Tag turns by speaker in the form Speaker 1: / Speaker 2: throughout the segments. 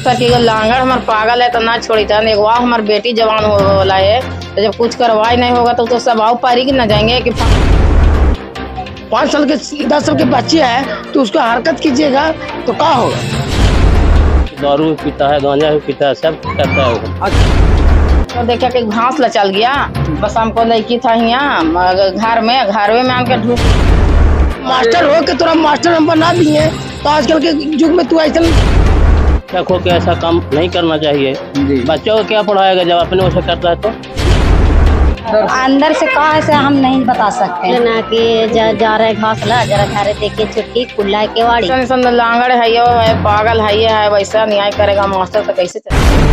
Speaker 1: Sir कि लांगड़ हमार पागल है तो ना छोड़ी था, एक वाह हमार बेटी जवान हो वाला है, तो जब कुछ करवाई नहीं होगा तो सब आओ पारी की न जाएंगे कि
Speaker 2: 5 साल के 10 साल के बच्चे है तो उसको हरकत कीजिएगा तो क्या होगा।
Speaker 3: दारू भी पीता है, गांजा भी पीता है, सब करता है वो।
Speaker 1: तो देखा कि घास ल चल गया, बस हमको लड़की था यहाँ घर में आके ढूंढ।
Speaker 2: मास्टर हो के तोरा मास्टर हम बना दिए तो आजकल के युग में तू ऐसा
Speaker 3: देखो कि ऐसा काम नहीं करना चाहिए। बच्चों को क्या पढ़ाएगा जब अपने उसे करता है तो।
Speaker 4: अंदर से कहा है हम नहीं बता सकते ना कि जा रहे घास ला जरा घर देखिए छुट्टी खुला के वाड़ी
Speaker 1: लांगड़ है यो है, पागल है वैसा न्याय करेगा मास्टर तो कैसे चलेगा।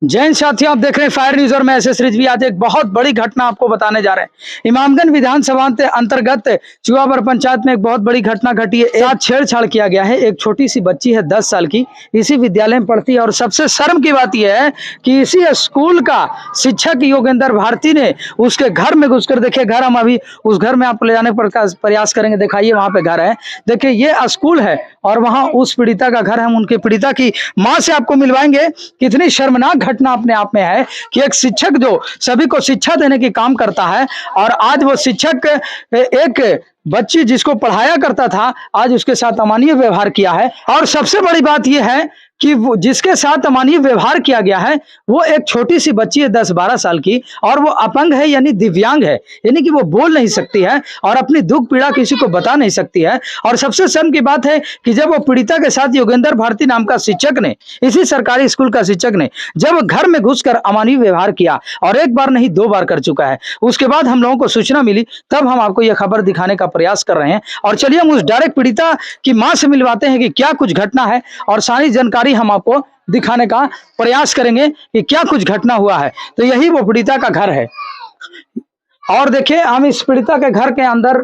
Speaker 5: जैन साथियों, आप देख रहे हैं फायर न्यूज और मैं एस रिजवी। आज एक बहुत बड़ी घटना आपको बताने जा रहे हैं। इमामगंज विधानसभा के अंतर्गत चुआबर पंचायत में एक बहुत बड़ी घटना घटी है। साथ छेड़छाड़ किया गया है। एक छोटी सी बच्ची है 10 साल की, इसी विद्यालय में पढ़ती है और सबसे शर्म की बात यह है कि इसी स्कूल का शिक्षक योगेंद्र भारती ने उसके घर में घुसकर, देखिए घर हम अभी उस घर में आप ले जाने का प्रयास करेंगे। दिखाइए वहां पे घर है, देखिए ये स्कूल है और वहां उस पीड़िता का घर है। हम उनके पीड़िता की माँ से आपको मिलवाएंगे। कितनी शर्मनाक घटना अपने आप में है कि एक शिक्षक जो सभी को शिक्षा देने की काम करता है और आज वो शिक्षक एक बच्ची जिसको पढ़ाया करता था आज उसके साथ अमानवीय व्यवहार किया है। और सबसे बड़ी बात यह है कि वो जिसके साथ अमानवीय व्यवहार किया गया है वो एक छोटी सी बच्ची है 10-12 साल की और वो अपंग है यानी दिव्यांग है, यानी कि वो बोल नहीं सकती है और अपनी दुख पीड़ा किसी को बता नहीं सकती है। और सबसे शर्म की बात है कि जब वो पीड़िता के साथ योगेंद्र भारती नाम का शिक्षक ने, इसी सरकारी स्कूल का शिक्षक ने जब घर में घुसकर अमानवीय व्यवहार किया और एक बार नहीं 2 बार कर चुका है, उसके बाद हम लोगों को सूचना मिली तब हम आपको यह खबर दिखाने का प्रयास कर रहे हैं। और चलिए हम उस डायरेक्ट पीड़िता की मां से मिलवाते हैं कि क्या कुछ घटना है और सारी जानकारी हम आपको दिखाने का प्रयास करेंगे कि क्या कुछ घटना हुआ है। तो यही वो पीड़िता का घर है और देखिए हम इस पीड़िता के घर के अंदर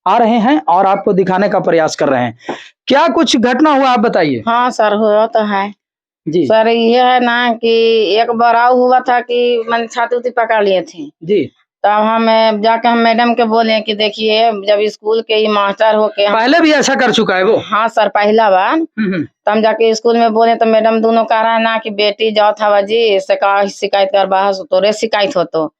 Speaker 5: आ रहे हैं और आपको दिखाने का प्रयास कर रहे हैं। क्या कुछ घटना हुआ आप बताइए।
Speaker 1: हाँ सर हुआ तो है
Speaker 5: जी
Speaker 1: सर। ये है ना कि एक बराव हुआ था कि मैंने छाती उती पकड़ लिए थे
Speaker 5: जी,
Speaker 1: तब हम जाके हम मैडम के बोले कि देखिए जब स्कूल के ही मास्टर होके
Speaker 5: पहले भी ऐसा कर चुका है वो।
Speaker 1: हाँ सर पहला बार। तो हम जाके स्कूल में बोले तो मैडम दोनों कह रहा है ना कि बेटी जाओ था वजी शिकायत कर बाहर तोरे शिकायत हो तो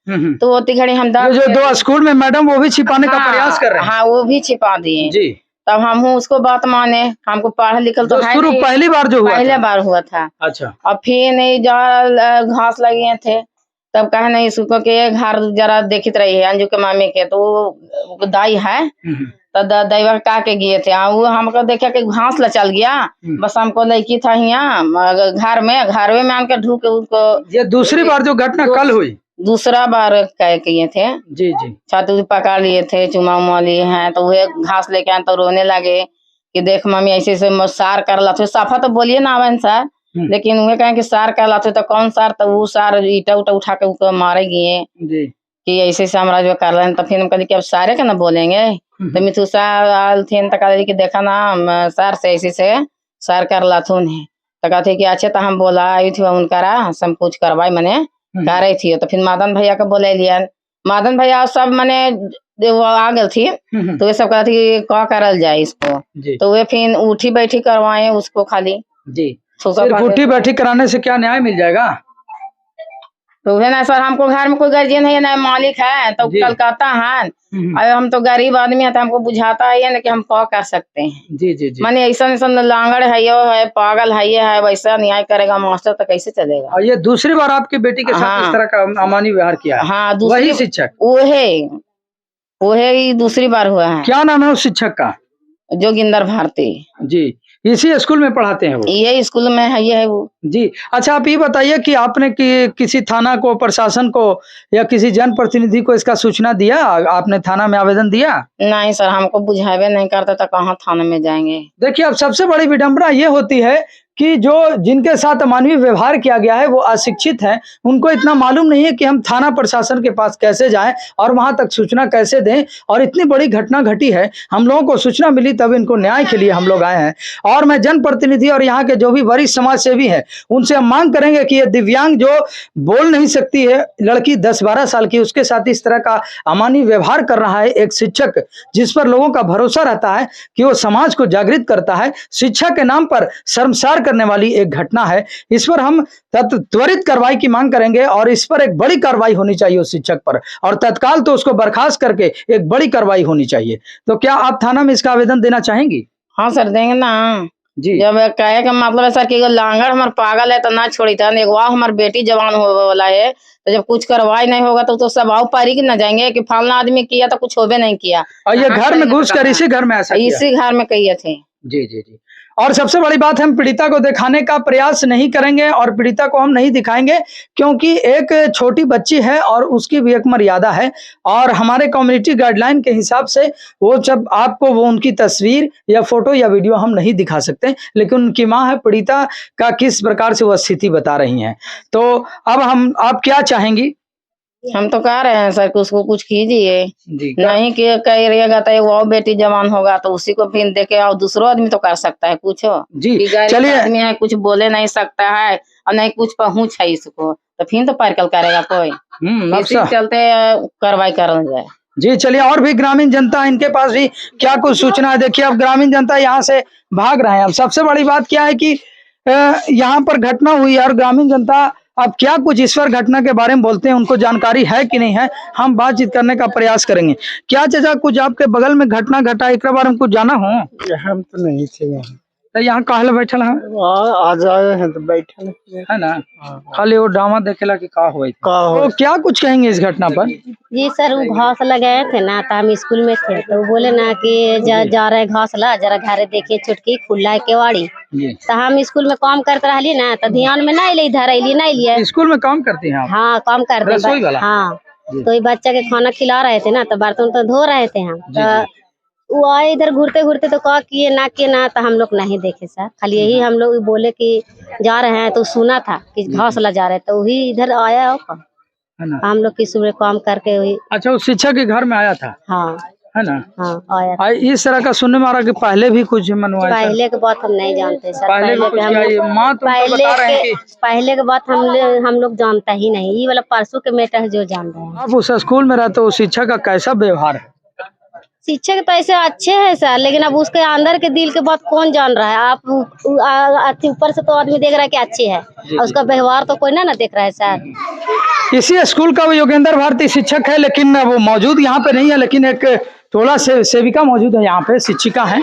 Speaker 1: होती घड़ी हम
Speaker 5: जो 2 स्कूल में मैडम वो भी छिपाने का प्रयास कर रहे हैं।
Speaker 1: हाँ वो भी छिपा दिए
Speaker 5: जी।
Speaker 1: तब हम उसको बात माने, हमको पढ़ लिखल तो है
Speaker 5: शुरू
Speaker 1: नहीं।
Speaker 5: पहली बार जो हुआ
Speaker 1: पहले बार हुआ था।
Speaker 5: अच्छा।
Speaker 1: और फिर नहीं घास लगे थे तब कहे नहीं इसको के घर जरा देखित रही है अंजू के मामी के, तो दाई है तो दैवा का के गए थे वो हमको देखा कि घास ल चल गया, बस हमको लड़की था यहाँ घर में आके ढूके उसको।
Speaker 5: ये दूसरी बार जो घटना कल हुई,
Speaker 1: दूसरा बार कह किए थे।
Speaker 5: जी जी।
Speaker 1: छाती पकड़ लिए थे, चुमा उमा लिए हैं तो वह घास लेके आए तो रोने लगे कि देख मम्मी ऐसे सार कर ला। साफा तो बोलिए ना आवन सर, लेकिन वे कहें कि सार कर ला तो कौन सार, तो वो सार ईटा उठा उठा के उसको मारे गए कि ऐसे से हमारा जो कर रहे। तो फिर हम कहते कि अब सारे का ना बोलेंगे तो मिथुसा आल थे तो कहते कि देखा ना सार से ऐसे से सार कर ला थून है तो कहते कि अच्छे तो हम बोला आई थी उनका सब कुछ करवाई मैंने कर रही थी। तो फिर मादन भैया को बोले लिया, मादन भैया सब मैंने वो आ गई थी तो वे सब कहते कि क्या करल जाए इसको, तो वे फिर उठी बैठी करवाए उसको खाली
Speaker 5: जी। उठी बैठी कराने से क्या न्याय मिल जाएगा?
Speaker 1: तो है ना सर, हमको घर में कोई गार्जियन है ना मालिक है तो कलकत्ता है और हम तो गरीब आदमी है तो हमको बुझाता है ना कि हम क्या कर सकते हैं।
Speaker 5: जी जी जी।
Speaker 1: माने ऐसा लांगड़ है यो है, पागल है वैसा न्याय करेगा मास्टर तो कैसे चलेगा।
Speaker 5: और ये दूसरी बार आपकी बेटी के साथ इस तरह का अमानवीय व्यवहार किया?
Speaker 1: हाँ
Speaker 5: वही शिक्षक
Speaker 1: वो है दूसरी बार हुआ है।
Speaker 5: क्या नाम है उस शिक्षक का?
Speaker 1: जोगिंदर भारती
Speaker 5: जी। इसी स्कूल में पढ़ाते हैं वो?
Speaker 1: ये स्कूल में है, ये है वो
Speaker 5: जी। अच्छा आप ये बताइए कि आपने किसी थाना को, प्रशासन को या किसी जनप्रतिनिधि को इसका सूचना दिया? आपने थाना में आवेदन दिया?
Speaker 1: नहीं सर, हमको बुझावे नहीं करता तो कहाँ थाना में जाएंगे।
Speaker 5: देखिए अब सबसे बड़ी विडंबना ये होती है कि जो जिनके साथ अमानवीय व्यवहार किया गया है वो अशिक्षित हैं, उनको इतना मालूम नहीं है कि हम थाना प्रशासन के पास कैसे जाएं और वहां तक सूचना कैसे दें। और इतनी बड़ी घटना घटी है, हम लोगों को सूचना मिली तब इनको न्याय के लिए हम लोग आए हैं। और मैं जनप्रतिनिधि और यहाँ के जो भी वरिष्ठ समाज सेवी हैं उनसे हम मांग करेंगे कि ये दिव्यांग जो बोल नहीं सकती है लड़की 10-12 साल की, उसके साथ इस तरह का अमानवीय व्यवहार कर रहा है एक शिक्षक, जिस पर लोगों का भरोसा रहता है कि वो समाज को जागृत करता है, शिक्षा के नाम पर शर्मसार करने वाली एक घटना है। इस पर हम त्वरित कार्रवाई की मांग करेंगे और इस पर एक बड़ी कार्रवाई होनी चाहिए उस शिक्षक पर, और तत्काल तो उसको बर्खास्त करके एक बड़ी कार्रवाई होनी चाहिए। तो क्या आप थाना में इसका आवेदन देना चाहेंगी?
Speaker 1: हाँ सर, देंगे ना
Speaker 5: जी।
Speaker 1: जब कहे का मतलब है सर कि लांगड़ हमार पागल है तो ना छोड़ी था, एक वाह हमार बेटी जवान हो वाला है, तो जब कुछ कार्रवाई नहीं होगा तो सब आओ पारी की न जाएंगे कि फलाना आदमी किया तो कुछ होबे नहीं किया।
Speaker 5: और ये घर में घुस कर इसी घर में ऐसा किया?
Speaker 1: इसी घर में किए थे।
Speaker 5: जी जी जी। और सबसे बड़ी बात, हम पीड़िता को दिखाने का प्रयास नहीं करेंगे और पीड़िता को हम नहीं दिखाएंगे, क्योंकि एक छोटी बच्ची है और उसकी भी एक मर्यादा है, और हमारे कम्युनिटी गाइडलाइन के हिसाब से वो जब आपको वो उनकी तस्वीर या फोटो या वीडियो हम नहीं दिखा सकते, लेकिन उनकी माँ है, पीड़िता का किस प्रकार से वो स्थिति बता रही हैं। तो अब आप क्या चाहेंगी?
Speaker 1: हम तो कह रहे हैं सर कि उसको कुछ कीजिए,
Speaker 5: जी।
Speaker 1: नहीं कि कहिएगा तो वो बेटी जवान होगा तो उसी को फिर देखे, और दूसरों आदमी तो कर सकता है कुछ।
Speaker 5: जी
Speaker 1: चलिए, आदमी है कुछ बोले नहीं सकता है और नहीं कुछ पहुंच है इसको, तो फिर तो पार्कल करेगा कोई। इसी चलते कार्रवाई कर जाए।
Speaker 5: जी चलिए, और भी ग्रामीण जनता, इनके पास भी क्या कुछ सूचना है। देखिए, अब ग्रामीण जनता यहाँ से भाग रहे हैं। अब सबसे बड़ी बात क्या है कि यहाँ पर घटना हुई है और ग्रामीण जनता अब क्या कुछ इस पर घटना के बारे में बोलते हैं, उनको जानकारी है कि नहीं है, हम बातचीत करने का प्रयास करेंगे। क्या चाचा, कुछ आपके बगल में घटना घटा, एक बार हमको जाना हो?
Speaker 2: हम तो नहीं थे यहाँ।
Speaker 5: तो यहाँ कहले बैठल हैं?
Speaker 2: आज आए हैं तो बैठे
Speaker 5: है ना, खाली वो ड्रामा देखेला कि का हुआ। तो क्या कुछ कहेंगे इस घटना पर?
Speaker 4: जी सर, वो घास लगाए थे ना, तो हम स्कूल में थे तो बोले ना कि जा रहे घास ला, जरा घरे देखिए छुटकी खुला है केवाड़ी। तो हम स्कूल में काम करते रहिए ना, तो ध्यान में नहीं ले, इधर अलिए नहीं लिए।
Speaker 5: स्कूल में काम करती हैं आप?
Speaker 4: हाँ, काम करते हैं। हाँ, तो ये बच्चा के खाना खिला रहे थे ना, तो बर्तन तो धो रहे थे हम, तो वो आए इधर घूरते घूरते, तो कहा किए ना, तो हम लोग नहीं देखे सर। खाली यही हम लोग बोले कि जा रहे हैं, तो सुना था कि घास ला जा रहे, तो वही इधर आया होगा। हम लोग की सुबह काम करके वही।
Speaker 5: अच्छा, उस शिक्षक के घर में आया था?
Speaker 4: हाँ,
Speaker 5: है ना।
Speaker 4: हाँ, आया।
Speaker 5: इस तरह का सुनने में आ रहा कि पहले भी कुछ मनवाया?
Speaker 4: पहले के बात हम नहीं जानते सर।
Speaker 5: पहले
Speaker 4: के बात हम लोग जानता ही नहीं। ये वाला परसों के मेटर है जो जान रहे हैं।
Speaker 5: आप उस स्कूल में रहते, उस शिक्षक का कैसा व्यवहार है?
Speaker 4: शिक्षक तो ऐसे अच्छे हैं सर, लेकिन अब उसके अंदर के दिल के बात कौन जान रहा है। आप ऊपर से तो आदमी देख रहा है कि अच्छे है, उसका व्यवहार तो कोई ना देख रहा है सर।
Speaker 5: इसी स्कूल का वो योगेंद्र भारती शिक्षक है, लेकिन वो मौजूद यहाँ पे नहीं है, लेकिन एक टोला सेविका मौजूद है यहाँ पे, शिक्षिका है।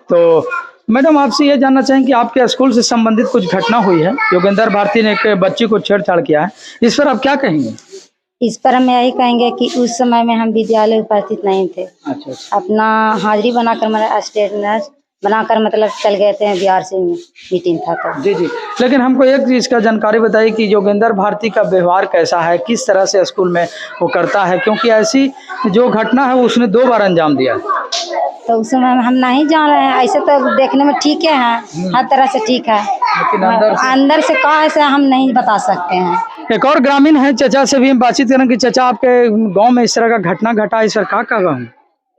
Speaker 5: तो मैडम, आपसे ये जानना चाहेंगे कि आपके स्कूल से संबंधित कुछ घटना हुई है, योगेंद्र भारती ने एक बच्ची को छेड़छाड़ किया है, इस पर आप क्या कहेंगे?
Speaker 6: इस पर हम यही कहेंगे कि उस समय में हम विद्यालय उपस्थित नहीं थे।
Speaker 5: अच्छा।
Speaker 6: अपना हाजिरी बनाकर, मतलब स्टेटमेंट बनाकर, मतलब चल गए थे बिहार से, मीटिंग था तो।
Speaker 5: जी जी। लेकिन हमको एक चीज का जानकारी बताइए कि योगेंद्र भारती का व्यवहार कैसा है, किस तरह से स्कूल में वो करता है, क्योंकि ऐसी जो घटना है उसने 2 बार अंजाम दिया।
Speaker 6: तो उस समय हम नहीं जान रहे हैं। ऐसे तो देखने में ठीक है, हर तरह से ठीक है,
Speaker 5: लेकिन
Speaker 6: अंदर से कहाँ से हम नहीं बता सकते हैं।
Speaker 5: एक और ग्रामीण है, चचा से भी हम बातचीत करें कि चचा, आपके गांव में इस तरह का घटना घटा, इस पर क्या कहूँ?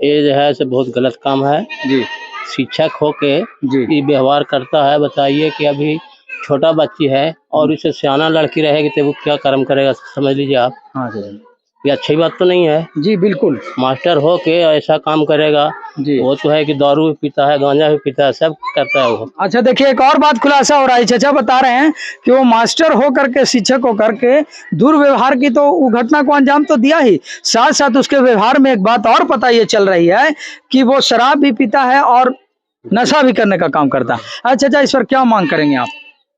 Speaker 3: ये जो है बहुत गलत काम है
Speaker 5: जी।
Speaker 3: शिक्षक होके
Speaker 5: जी
Speaker 3: ये व्यवहार करता है। बताइए कि अभी छोटा बच्ची है और इसे सियाना लड़की रहेगी तो वो क्या कर्म करेगा, समझ लीजिए आप।
Speaker 5: हाँ जी।
Speaker 3: ये अच्छी बात तो नहीं है।
Speaker 5: जी बिल्कुल।
Speaker 3: मास्टर हो के ऐसा काम करेगा
Speaker 5: जी।
Speaker 3: वो तो है कि दारू भी पीता है, गांजा भी पीता है, सब करता है वो।
Speaker 5: अच्छा, देखिए, एक और बात खुलासा हो रहा है। चचा बता रहे हैं कि वो मास्टर हो करके, शिक्षक हो करके दुर्व्यवहार की तो वो घटना को अंजाम तो दिया ही, साथ साथ उसके व्यवहार में एक बात और पता ये चल रही है कि वो शराब भी पीता है और नशा भी करने का काम करता है। अच्छा अच्छा, इस पर क्या मांग करेंगे आप?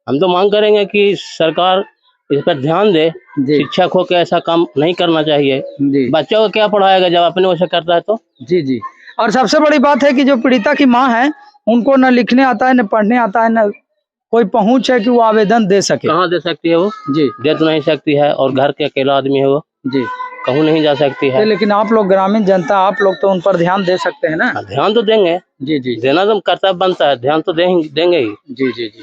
Speaker 3: हम तो मांग करेंगे कि सरकार इस पर ध्यान दे। शिक्षक हो के ऐसा काम नहीं करना चाहिए। बच्चों को क्या पढ़ाएगा जब अपने वैसे करता है तो। जी जी।
Speaker 5: और सबसे बड़ी बात है कि जो पीड़िता की माँ है, उनको न लिखने आता है, न पढ़ने आता है, न कोई पहुंच है कि वो आवेदन दे सके।
Speaker 3: कहाँ दे सकती है वो? जी, दे तो नहीं सकती है, और घर के अकेला आदमी है वो। जी, कहूँ नहीं जा सकती है।
Speaker 5: लेकिन आप लोग ग्रामीण जनता, आप लोग तो उन पर ध्यान दे सकते हैं ना?
Speaker 3: ध्यान तो देंगे। जी जी, देना तो कर्तव्य बनता है, ध्यान तो देंगे ही। जी जी जी।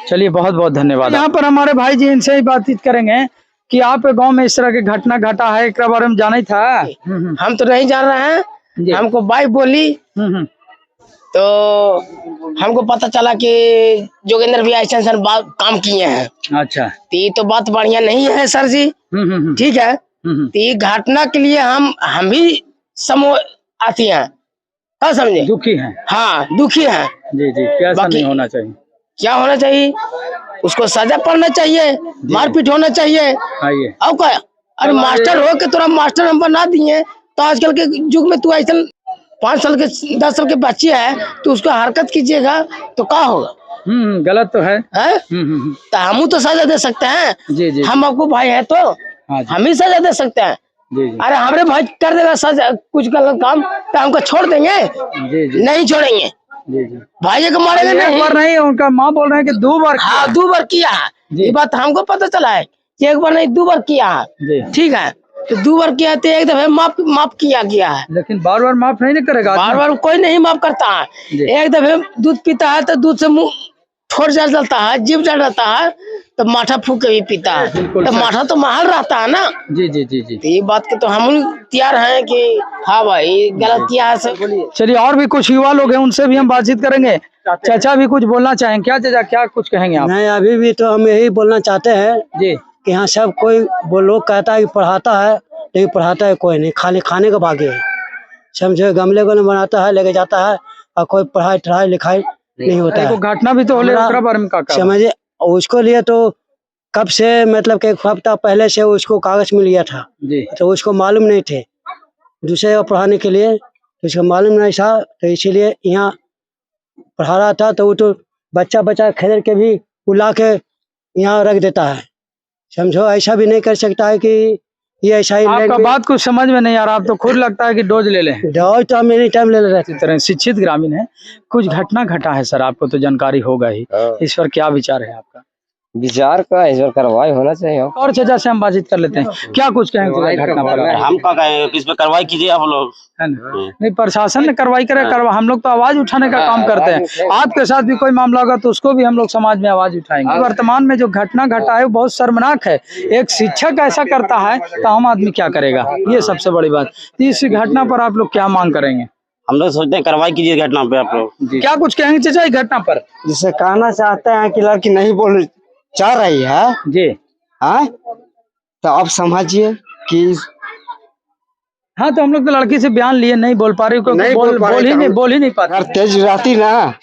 Speaker 5: चलिए बहुत बहुत धन्यवाद। यहाँ पर हमारे भाई जी, इनसे ही बातचीत करेंगे कि आपके गांव में इस तरह की घटना घटा है, एक बारे में जाना ही था।
Speaker 2: हम तो नहीं जान रहे हैं, हमको बाइक बोली तो हमको पता चला कि जोगेंद्र भी ऐसा काम किए हैं।
Speaker 5: अच्छा,
Speaker 2: तो ये तो बात बढ़िया नहीं है सर जी। ठीक है, तो ये घटना के लिए हम भी समूह आती हैं, हाँ समझे,
Speaker 5: दुखी हैं।
Speaker 2: हाँ दुखी हैं
Speaker 5: जी जी, क्या ऐसा नहीं होना चाहिए।
Speaker 2: क्या होना चाहिए, उसको सजा पड़ना चाहिए, मारपीट होना चाहिए।
Speaker 5: आइए,
Speaker 2: अब क्या, अरे मास्टर हो के तोरा मास्टर हम बना दिए, तो आजकल के युग में तू ऐसा 5 साल के 10 साल के बच्चे है तो उसको हरकत कीजिएगा तो क्या होगा।
Speaker 5: गलत तो है।
Speaker 2: तो हम तो सजा दे सकते हैं।
Speaker 5: जी जी,
Speaker 2: हम आपको भाई है तो हम ही सजा दे सकते हैं।
Speaker 5: जी जी,
Speaker 2: अरे हमारे भाई कर देगा सजा कुछ गलत काम तो हमको छोड़ देंगे?
Speaker 5: जी जी,
Speaker 2: नहीं छोड़ेंगे,
Speaker 5: जी जी।
Speaker 2: भाई को मारेंगे
Speaker 5: एक
Speaker 2: नहीं।
Speaker 5: बार नहीं, उनका माँ बोल रहे हैं कि 2 बार।
Speaker 2: हाँ 2 बार किया है, ये बात हमको पता चला है कि 1 बार नहीं 2 बार किया है। ठीक है, तो 2 बार किया तो एक दफे माफ किया गया है,
Speaker 5: लेकिन बार बार माफ नहीं करेगा।
Speaker 2: बार बार कोई नहीं माफ करता है। एक दफे दूध पीता है तो दूध से मुंह ठोर जल जाता है, जीभ जल जाता है, तो माठा फूक के भी पीता है, तो माठा तो महल रहता है ना।
Speaker 5: जी जी जी जी,
Speaker 2: तो ये बात के तो हम तैयार हैं कि हाँ भाई गलत किया है सब।
Speaker 5: चलिए, और भी कुछ युवा लोग हैं, उनसे भी हम बातचीत करेंगे। चाचा भी कुछ बोलना चाहेंगे क्या? चाचा क्या कुछ कहेंगे आप?
Speaker 7: नहीं, अभी भी तो हम यही बोलना चाहते हैं
Speaker 5: जी
Speaker 7: कि यहाँ सब कोई वो लोग कहता है कि पढ़ाता है, लेकिन पढ़ाता है कोई नहीं, खाली खाने का बाकी है। समझे, गमले को बनाता है, लेके जाता है, और कोई पढ़ाई लिखाई नहीं होता है।
Speaker 5: घटना भी तो हो बारे में
Speaker 7: समझे, उसको लिए तो कब से, मतलब कि 1 हफ्ता पहले से उसको कागज मिल गया था
Speaker 5: जी,
Speaker 7: तो उसको मालूम नहीं थे दूसरे को पढ़ाने के लिए, तो उसको मालूम नहीं था, तो इसीलिए यहाँ पढ़ा रहा था। तो वो तो बच्चा खरीद के भी बुला के यहाँ रख देता है। समझो, ऐसा भी नहीं कर सकता है कि ये ऐसा ही।
Speaker 5: आपका बात कुछ समझ में नहीं आ रहा, आप तो खुद लगता है कि डोज ले लें।
Speaker 7: डोज तो हम एनी टाइम ले रहे थे।
Speaker 5: इस तरह शिक्षित ग्रामीण है, कुछ घटना घटा है सर, आपको तो जानकारी होगा ही, इस पर क्या विचार है आपका?
Speaker 8: विचार का इस पर कार्रवाई होना चाहिए।
Speaker 5: और चाचा से हम बातचीत कर लेते हैं, क्या कुछ कहेंगे घटना पर?
Speaker 3: हम क्या कहेंगे, इस पे कार्रवाई कीजिए आप लोग।
Speaker 5: है ना? नहीं, प्रशासन ने कार्रवाई करे, हम लोग तो आवाज उठाने का काम करते हैं। आपके साथ भी कोई मामला होगा तो उसको भी हम लोग समाज में आवाज उठाएंगे। वर्तमान में जो घटना घटा है वो बहुत शर्मनाक है। एक शिक्षक ऐसा करता है तो आम आदमी क्या करेगा, ये सबसे बड़ी बात। इस घटना पर आप लोग क्या मांग करेंगे?
Speaker 3: हम लोग सोचते हैं कार्रवाई कीजिए घटना पे आप लोग।
Speaker 5: क्या कुछ कहेंगे चाचा इस घटना पर?
Speaker 7: जिससे कहना चाहते हैं कि लड़की नहीं बोल चाह रही है
Speaker 5: जी,
Speaker 7: हाँ, तो आप समझिए कि
Speaker 5: हाँ, तो हम लोग तो लड़की से बयान लिए, नहीं बोल पा रही, बोल ही नहीं पाती।
Speaker 7: अगर तेज रहती ना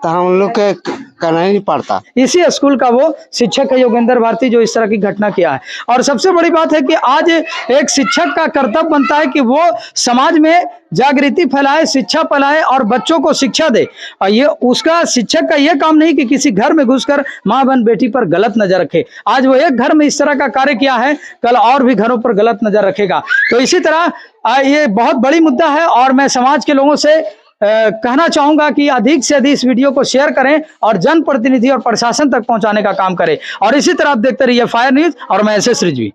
Speaker 7: तो हम लोग के करना ही नहीं पड़ता।
Speaker 5: इसी स्कूल का वो शिक्षक है योगेंद्र भारती, जो इस तरह की घटना किया है। और सबसे बड़ी बात है कि आज एक शिक्षक का कर्तव्य बनता है कि वो समाज में जागृति फैलाए, शिक्षा फैलाए और बच्चों को शिक्षा दे। और ये उसका शिक्षक का ये काम नहीं कि किसी घर में घुसकर माँ बहन बेटी पर गलत नजर रखे। आज वो एक घर में इस तरह का कार्य किया है, कल और भी घरों पर गलत नजर रखेगा। तो इसी तरह ये बहुत बड़ी मुद्दा है और मैं समाज के लोगों से कहना चाहूंगा कि अधिक से अधिक इस वीडियो को शेयर करें और जनप्रतिनिधि और प्रशासन तक पहुंचाने का काम करें। और इसी तरह आप देखते रहिए फायर न्यूज और मैं एसएस रिजवी।